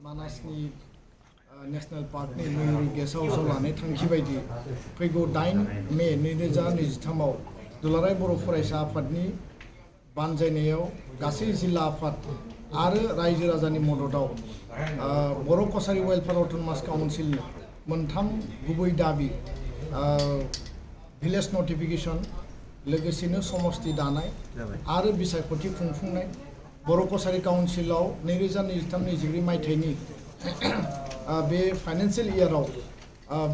मानासनि national पार्कनि Mayuri guest हाउसाव लानाय थांखि बायदि फैगौ 8 मे 2023 आव दुलाराय बर' फरायसा आफादनि बानजायनायाव गासै जिल्ला आफाद आरो रायजो राजानि मददाव बर' कसारी वेलफेयार अट'नमास काउन्सिलनि मोनथाम गुबै दाबि भिलेज नटिफिकेशन लोगोसेनो समस्ति दानाय आरो बिसायख'थि खुंफुंनाय बर' कसारी काउन्सिलाव 2023-24 मायथाइनि बे फाइनेंशियल इयाराव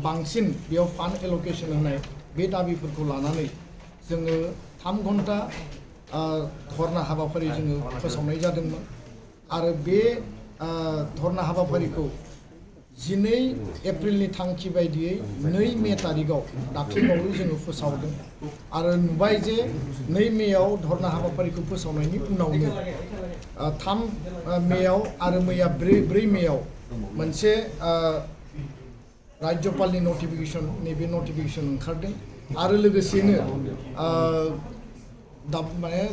बांसिन बेयाव फान्ड एल'केशन होनाय बे दाबिफोरखौ लानानै जोङो 3 घन्टा धरना हाबाफारि जोङो फोसावनाय जादोंमोन आरो बे धरना हाबाफारिखौ 12 एप्रिलनि थांखि बायदियै 2 मे तारिखआव दाख्लैबावै जोङो फोसावदों आरो नुबाय जे 2 मेयाव धरना हाबाफारिखौ फोसावनायनि उनावनो 3 मेयाव आरो मैया 4 मेयाव मोनसे राज्यपालनि नटिफिकेशन नैबे नटिफिकेशन ओंखारदों आरो लोगोसेनो माने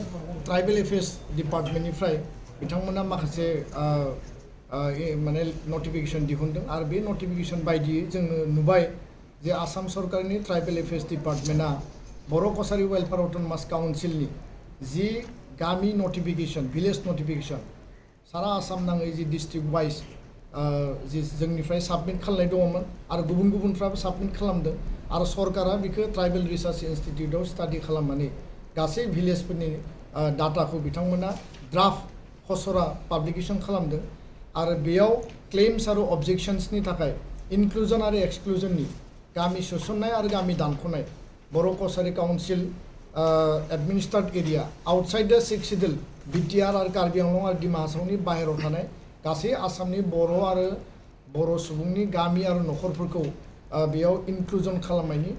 ट्राइबेल एफेयार्स डिपार्टमेन्टनिफ्राय बिथांमोना माखासे माने नटिफिकेशन दिहुनदों आरो बे नटिफिकेशन बायदियै जोङो नुबाय जे आसाम सरकारनि ट्राइबेल एफेयार्स डिपार्टमेन्टआ बर' कसारी वेलफेयार अट'नमास काउन्सिलनि जि गामि नटिफिकेशन भिलेज नटिफिकेशन सारा आसाम नाङै जि डिस्ट्रिक्ट वाइज जि जोंनिफ्राय साबमिट खालामनाय दङमोन आरो गुबुन गुबुनफ्राबो साबमिट खालामदों आरो सरकारा बेखौ ट्राइबेल रिसार्च इन्स्टिट्यूटआव स्टाडि खालामनानै गासै भिलेजफोरनि डाटाखौ बिथांमोना ड्राफ्ट खसरा पाब्लिकेशन खालामदों आरो बेयाव क्लेम्स आरो अबजेक्शन्सनि थाखाय इनक्लुजन आरो एक्सक्लुजननि गामि सोसननाय आरो गामि दानख'नाय बर' कसारी council administered area outside the 6 schedule BTR आरो कार्बि आंलं आरो डिमा हासावनि बाहेरायाव थानाय गासै आसामनि बर' आरो बर' सुबुंनि गामि आरो न'खरफोरखौ बेयाव इनक्लुजन खालामनायनि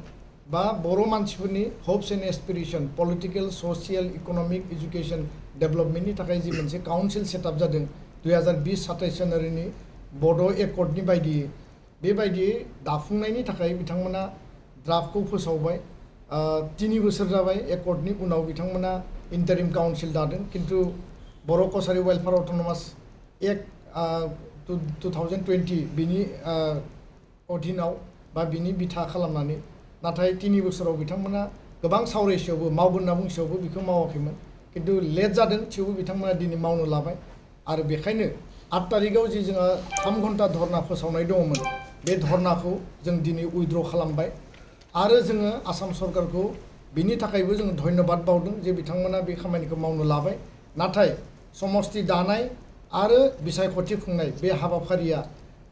बा बर' मानसिफोरनि hopes and aspiration political social economic education डेभेलपमेन्टनि थाखाय जि मोनसे काउन्सिल सेटआप जादों 2020-27 जानुवारिनि बड' एकर्डनि बायदियै बेबायदियै दाफुंनायनि थाखाय बिथांमोना ड्राफ्टखौ फोसावबाय 3 बोसोर जाबाय एकर्डनि उनाव बिथांमोना इन्टारिम काउन्सिल दादों किन्तु बर' कसारी वेलफेयार अट'नमास एक्ट 2020 बिनि अधीनाव बा बिनि बिथा खालामनानै नाथाय 3 बोसोराव बिथांमोना गोबां सावरायसेयावबो मावगोन होनना बुंसेयावबो बेखौ मावाखैमोन किन्तु लेट जादों थेवबो बिथांमोना दिनै मावनो लाबाय आरो बेखायनो 8 तारिखआव जि जोंहा 3 घन्टा धरना फोसावनाय दङमोन बे धरनाखौ जों दिनै उइथड्र खालामबाय आरो जोङो आसाम सरकारखौ बिनि थाखायबो जों धन्यबाद बावदों जे बिथांमोना बे खामानिखौ मावनो लाबाय नाथाय समस्ति दानाय आरो बिसायख'थि खुंनाय बे हाबाफारिया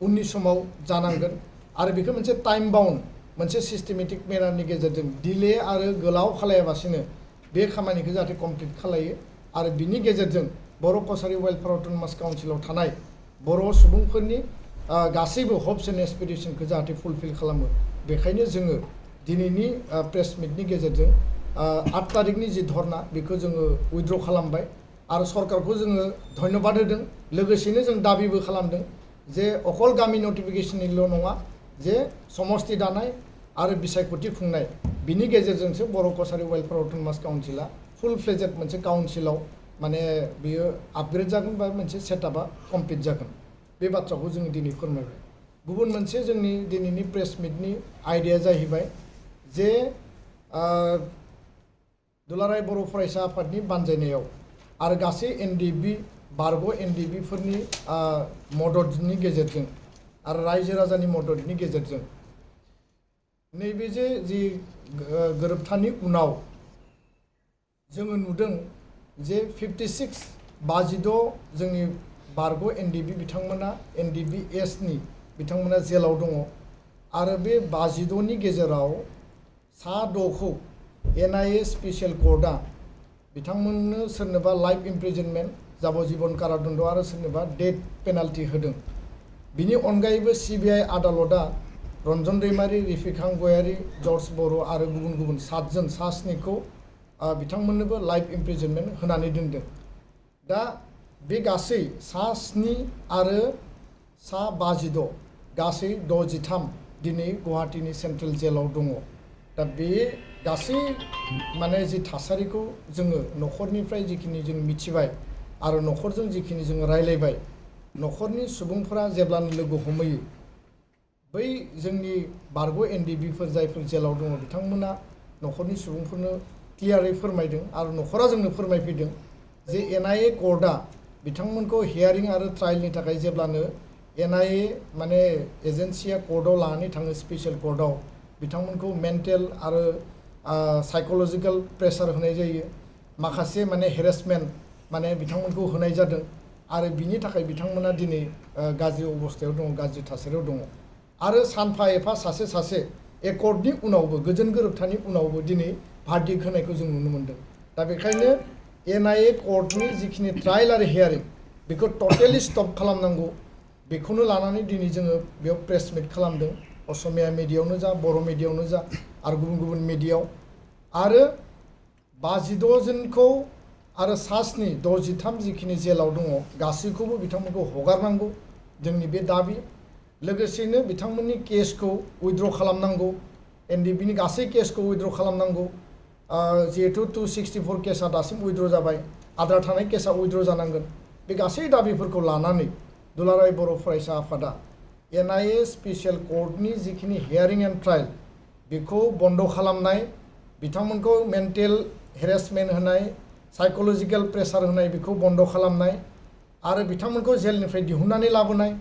उननि समाव जानांगोन आरो बेखौ मोनसे टाइम बाउन्ड मोनसे सिस्टेमेटिक मेनारनि गेजेरजों डिले आरो गोलाव खालायाबासिनो बे खामानिखौ जाहाथे कमप्लिट खालायो आरो बिनि गेजेरजों बर' कसारी वेलफेयार अट'नमास काउन्सिलाव थानाय बर' सुबुंफोरनि गासैबो हप्स एन्ड एसपिरेशनखौ जाहाथे फुलफिल खालामो बेखायनो जोङो दिनैनि प्रेस मिटनि गेजेरजों 8 तारिखनि जि धरना बेखौ जोङो उइथड्र खालामबाय आरो सरकारखौ जोङो धन्यबाद होदों लोगोसेनो जों दाबिबो खालामदों जे अकल गामि नटिफिकेशननिल' नङा जे समस्ति दानाय आरो बिसायख'थि खुंनाय बिनि गेजेरजोंसो बर' कसारी वेलफेयार अट'नमास काउन्सिला फुल फ्लेजेड मोनसे काउन्सिलाव माने बियो आपग्रेड जागोन बा मोनसे सेटआपआ कमप्लिट जागोन बे बाथ्राखौ जोङो दिनै फोरमायबाय गुबुन मोनसे जोंनि दिनैनि प्रेस मिटनि आयदाया जाहैबाय जे दुलाराय बर' फरायसा आफादनि बानजायनायाव आरो गासै एनडिएफबि बारग' एनडिएफबिफोरनि मददनि गेजेरजों आरो रायजो राजानि मददनि गेजेरजों नैबे जि गोरोबथानि उनाव जोङो नुदों जे 56 जोंनि बारग' एनडिएफबि बिथांमोना एनडिएफबि एसनि बिथांमोना जेलाव दङ आरो बे 52नि गेजेराव 6खौ एनआईए स्पेसियेल कर्टआ बिथांमोननो सोरनोबा लाइफ इमप्रिजनमेन्ट जाबजीबन कारादन्ड आरो सोरनोबा डेथ पेनाल्टि होदों बिनि अनगायैबो सिबिआइ आदालतआ रन्जन दैमारि रिफिखां गयारि जर्ज बर' आरो गुबुन गुबुन 7 जन 7खौ बिथांमोननोबो लाइफ इमप्रिजनमेन्ट होनानै दोनदों दा बे गासै 7 आरो 52 गासै 63 दिनै गुवाहाटीनि सेन्ट्रेल जेलाव दङ दा बे गासै माने जि थासारिखौ जोङो न'खरनिफ्राय जिखिनि जों मिथिबाय आरो न'खरजों जिखिनि जों रायलायबाय न'खरनि सुबुंफोरा जेब्लानो लोगो हमहैयो बै जोंनि बारग' एनडिएफबिफोर जायफोर जेलाव दङ बिथांमोना न'खरनि सुबुंफोरनो क्लियारै फोरमायदों आरो न'खरा जोंनो फोरमायफैदों जे एनआईए कर्टआ बिथांमोनखौ हियारिं आरो ट्रायलनि थाखाय जेब्लानो एनआईए माने एजेन्सिया कर्टआव लानानै थाङो स्पेशल कर्टआव बिथांमोनखौ मेन्टेल आरो साइकोलजिकल प्रेसार होनाय जायो माखासे माने हेरेसमेन्ट माने बिथांमोनखौ होनाय जादों आरो बिनि थाखाय बिथांमोना दिनै गाज्रि अबस्थायाव दङ गाज्रि थासारियाव दङ आरो सानफा एफा सासे सासे एकर्डनि उनावबो गोजोन गोरोबथानि उनावबो दिनै भार्डिक्ट होनायखौ जों नुनो मोन्दों दा बेखायनो एनआईए कर्टनि जिखिनि ट्रायल आरो हियारिं बेखौ टटेलि स्टप खालामनांगौ बेखौनो लानानै दिनै जोङो बेयाव प्रेस मिट खालामदों असमिया मिडियायावनो जा बर' मिडियायावनो जा आरो गुबुन गुबुन मिडियायाव आरो 52 जनखौ आरो सास्नि 63 जिखिनि जेलाव दङ गासैखौबो बिथांमोनखौ हगारनांगौ जोंनि बे दाबि लोगोसेनो बिथांमोननि केसखौ उइथड्र खालामनांगौ एनडिएफबिनि गासै केसखौ उइथड्र खालामनांगौ जिहेतु 264 केसा दासिम उइथड्र जाबाय आद्रा थानाय केसा उइथड्र जानांगोन बे गासै दाबिफोरखौ लानानै दुलाराय बर' फरायसा आफादा एनआईए स्पेशल कर्टनि जिखिनि हियारिं एन्ड ट्रायल बेखौ बन्द खालामनाय बिथांमोनखौ मेन्टेल हेरेसमेन्ट होनाय साइकोलजिकल प्रेसार होनाय बेखौ बन्द खालामनाय आरो बिथांमोनखौ जेलनिफ्राय दिहुननानै लाबोनाय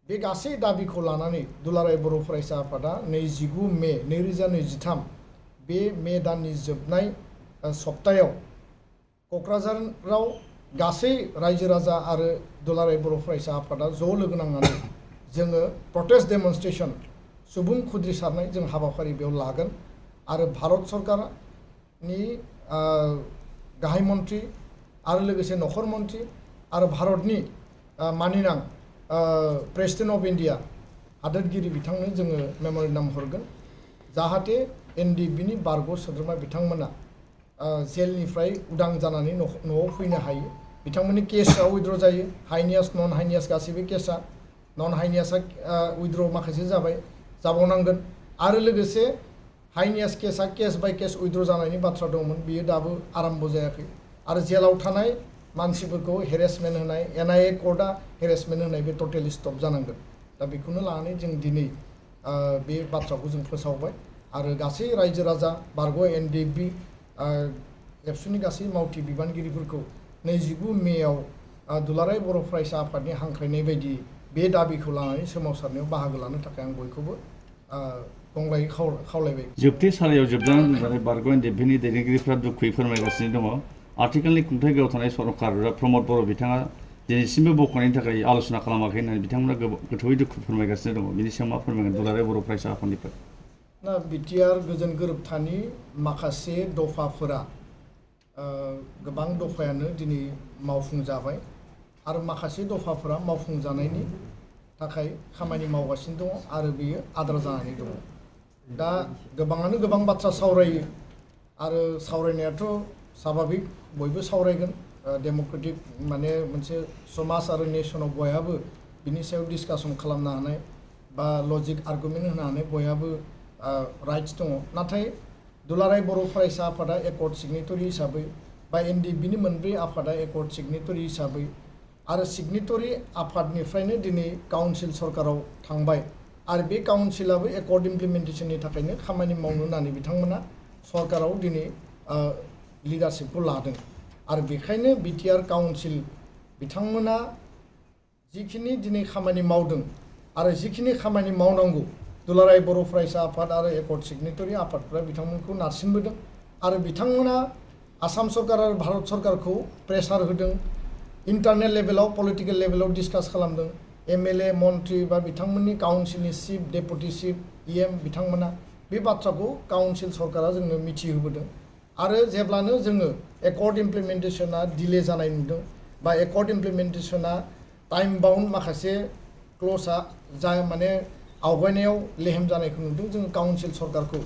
बे गासै दाबिखौ लानानै दुलाराय बर' फरायसा आफादा 29 मे 2023 बे मे दाननि जोबनाय सप्तायाव क'क्राझाराव गासै रायजो राजा आरो दुलाराय बर' फरायसा आफादा ज' लोगो नांनानै जोङो प्रटेस्ट डेमनस्ट्रेशन सुबुं खुद्रिसारनाय जों हाबाफारि बेयाव लागोन आरो भारत सरकारनि गाहाय मन्त्रि आरो लोगोसे नखर मन्त्रि आरो भारतनि मानिनां प्रेसिडेन्ट अफ इन्डिया हादोरगिरि बिथांनो जोङो मेम'रेन्डाम हरगोन जाहाथे एनडिएफबिनि बारग' सोद्रोमा बिथांमोना जेलनिफ्राय उदां जानानै न'आव फैनो हायो बिथांमोननि केसआ उइथड्र जायो हाइनियास नन हाइनियास गासैबो केसआ नन हाइनियासआ उइथड्र माखासे जाबाय जाबावनांगोन आरो लोगोसे हाइनियास केसआ केस बाय केस उइथड्र जानायनि बाथ्रा दंमोन बियो दाबो आराम्भ जायाखै आरो जेलाव थानाय मानसिफोरखौ हेरेसमेन्ट होनाय एनआईए कर्टआ हेरेसमेन्ट होनाय बे टटेलि स्टप जानांगोन दा बेखौनो लानानै जों दिनै बे बाथ्राखौ जों फोसावबाय आरो गासै रायजो राजा बारग' एनडिएफबि एबसुनि गासै मावथि बिबानगिरिफोरखौ 29 मेआव दुलाराय बर' फरायसा आफादनि हांख्रायनाय बायदि बे दाबिखौ लानानै सोमावसारनायाव बाहागो लानो थाखाय आं बयखौबो गंग्लायै खावलायबाय जोबथेसालियाव जोबजानानै बारग' एनडिएफबिनि दैदेनगिरिफ्रा दुखुयै फोरमायगासिनो दङ आथिखालनि खुंथायगायाव थानाय सरकार प्रमद बर' बिथाङा दिनैसिमबो बख'नायनि थाखाय आल'सना खालामाखै होननानै बिथांमोना गोथौयै दुखु फोरमायगासिनो दङ बिनि सायाव मा फोरमायगोन दुलाराय बर' फरायसा आफादनिफ्राय ना बिटिआर गोजोन गोरोबथानि माखासे दफाफोरा गोबां दफायानो दिनै मावफुंजाबाय आरो माखासे दफाफोरा मावफुंजानायनि थाखाय खामानि मावगासिनो दङ आरो बेयो आद्रा जानानै दङ दा गोबाङानो गोबां बाथ्रा सावरायो आरो सावरायनायाथ' स्वाभाबिक बयबो सावरायगोन डेम'क्रेटिक माने मोनसे समाज आरो नेसनाव बयहाबो बिनि सायाव डिसकासन खालामनो हानाय बा लजिक आर्गुमेन्ट होनो हानाय बयहाबो राइट्स दङ नाथाय दुलाराय बर' फरायसा आफादा एकर्ड सिगनेटरि हिसाबै बा एनडिएफबिनि मोनब्रै आफादा एकर्ड सिगनेटरि हिसाबै आरो सिगनेटरि आफादनिफ्रायनो दिनै काउन्सिल सरकाराव थांबाय आरो बे काउन्सिलाबो एकर्ड इमप्लिमेन्टेसननि थाखायनो खामानि मावनो होननानै बिथांमोना सरकाराव दिनै लिडारशिपखौ लादों आरो बेखायनो बिटिआर काउन्सिल बिथांमोना जिखिनि दिनै खामानि मावदों आरो जिखिनि खामानि मावनांगौ दुलाराय बर' फरायसा आफाद आरो एकर्ड सिगनेटरि आफादफोरा बिथांमोनखौ नारसिनबोदों आरो बिथांमोना आसाम सरकार आरो भारत सरकारखौ प्रेसार होदों इन्टारनेल लेभेलाव पलिटिकेल लेभेलाव डिसकास खालामदों एमएलए मन्त्रि बा बिथांमोननि काउन्सिलनि चिफ डेपुटि चिफ इएम बिथांमोना बे बाथ्राखौ काउन्सिल सरकारा जोंनो मिथिहोबोदों आरो जेब्लानो जोङो एकर्ड इमप्लिमेन्टेसना डिले जानाय नुदों बा एकर्ड इमप्लिमेन्टेसना टाइम बाउन्ड माखासे क्ल'जआ जा माने आवगायनायाव लेहेम जानायखौ नुदों जों काउन्सिल सरकारखौ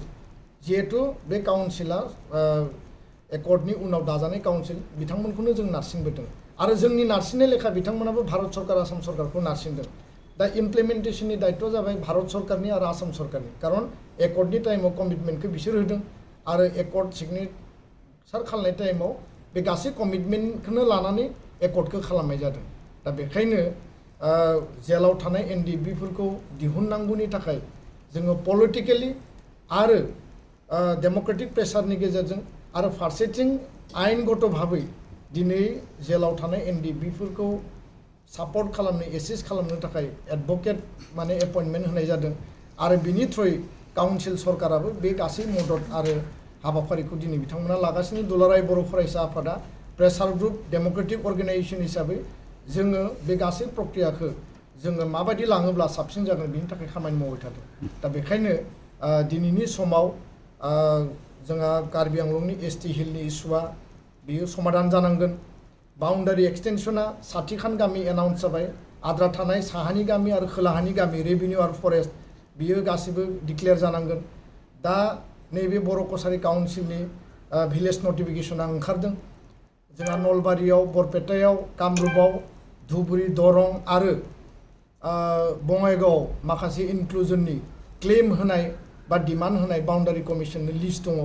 जिहेतु बे काउन्सिला एकर्डनि उनाव दाजानाय काउन्सिल बिथांमोनखौनो जों नारसिनबोदों आरो जोंनि नारसिननाय लेखा बिथांमोनाबो भारत सरकार आसाम सरकारखौ नारसिनदों दा इमप्लिमेन्टेसननि दायित्वआ जाबाय भारत सरकारनि आरो आसाम सरकारनि खारन एकर्डनि टाइमाव कमिटमेन्टखौ बिसोर होदों आरो एकर्ड सिगनेचार खालामनाय टाइमाव बे गासै कमिटमेन्टखौनो लानानै एकर्डखौ खालामनाय जादों दा बेखायनो जेलाव थानाय एनडिएफबिफोरखौ दिहुननांगौनि थाखाय जोङो पलिटिकेलि आरो डेम'क्रेटिक प्रेसारनि गेजेरजों आरो फारसेथिं आयेनगत भाबै दिनै जेलाव थानाय एनडिएफबिफोरखौ सापर्ट खालामनो एसिस्ट खालामनो थाखाय एडभकेट माने एपइन्टमेन्ट होनाय जादों आरो बिनि थ्रुयै काउन्सिल सरकाराबो बे गासै मदद आरो हाबाफारिखौ दिनै बिथांमोना लागासिनो दुलाराय बर' फरायसा आफादा प्रेसार ग्रुप डेम'क्रेटिक अर्गेनाइजेसन हिसाबै जोङो बे गासै प्रक्रियाखौ जोङो माबायदि लाङोब्ला साबसिन जागोन बिनि थाखाय खामानि मावबाय थादों दा बेखायनो दिनैनि समाव जोंहा कार्बि आंलंनि एसटि हिलनि इस्युआ बियो समाधान जानांगोन बाउन्डारि एक्सटेनसना 60 खान गामि एनाउन्स जाबाय आद्रा थानाय साहानि गामि आरो खोलाहानि गामि रेभिनिउ आरो फरेस्ट बियो गासिबो डिक्लेयार जानांगोन दा नैबे बर' कसारि काउन्सिलनि भिलेज नटिफिकेसना ओंखारदों जोंहा नलबारियाव बरपेटायाव कामरुपआव धुबुरी दरं आरो बङाइगाव माखासे इनक्लुजननि क्लेम होनाय बा डिमान्ड होनाय बाउन्डारि कमिसननि लिस्ट दङ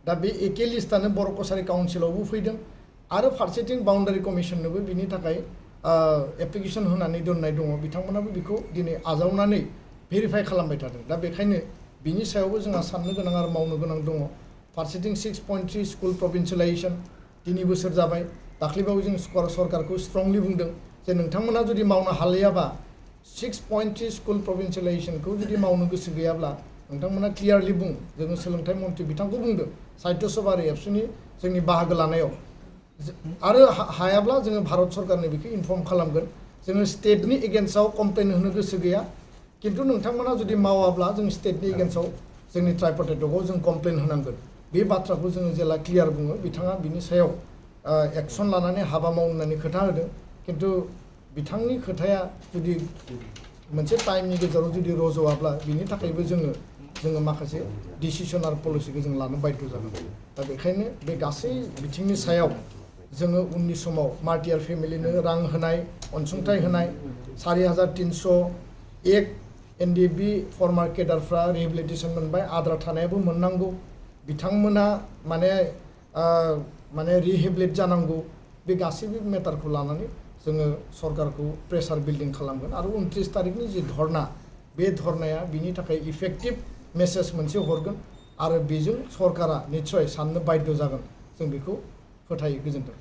दा बे एके लिस्टानो बर' कसारि काउन्सिलावबो फैदों आरो फारसेथिं बाउन्डारि कमिसननोबो बिनि थाखाय एप्लिकेसन होनानै दोननाय दङ बिथांमोनाबो बेखौ दिनै आजावनानै भेरिफाइ खालामबाय थादों दा बेखायनो बिनि सायावबो जोंहा साननो गोनां आरो मावनो गोनां दङ फारसेथिं 6.3 स्कुल प्रभिन्सियेलाइजेसन 3 बोसोर जाबाय दाख्लैबावै जों सरकारखौ स्ट्रंलि बुंदों जे नोंथांमोना जुदि मावनो हालियाबा 6.3 स्कुल प्रभिन्सियेलाइजेसनखौ जुदि मावनो गोसो गैयाब्ला नोंथांमोना क्लियारलि बुं जोङो सोलोंथाइ मन्थ्रि बिथांखौ बुंदों साहित्य सभा आरो एबसुनि जोंनि बाहागो लानायाव आरो हायाब्ला जोङो भारत सरकारनो बेखौ इनफर्म खालामगोन जोङो स्टेटनि एगेन्स्टआव कमप्लेन होनो गोसो गैया किन्तु नोंथांमोना जुदि मावाब्ला जों स्टेटनि एगेन्स्टआव जोंनि ट्राइपार्टाइटआव जों कमप्लेन होनांगोन बे बाथ्राखौ जोङो जेला क्लियार बुङो बिथाङा बिनि सायाव एक्सन लानानै हाबा मावनो होननानै खोथा होदों किन्तु बिथांनि खोथाया जुदि मोनसे टाइमनि गेजेराव जुदि रज'आब्ला बिनि थाखायबो जोङो माखासे डिसिसन आरो पलिसिखौ जों लानो बाध्य जागोन दा बेखायनो बे गासै बिथिंनि सायाव जोङो उननि समाव मार्टियार फेमिलिनो रां होनाय अनसुंथाइ होनाय 4301 एनडिएफबि फर्मार केडारफ्रा रिहेबिलिटेसन मोनबाय आद्रा थानायाबो मोननांगौ बिथांमोना माने रिहेबिलिट जानांगौ बे गासैबो मेटारखौ लानानै जोङो सरकारखौ प्रेसार बिल्डिं खालामगोन आरो 29 तारिखनि जि धर्ना बे धर्नाया बिनि थाखाय इफेक्टिभ मेसेज मोनसे हरगोन आरो बेजों सरकारा निस्सय साननो बाध्य जागोन जों बेखौ फोथायो गोजोन्थों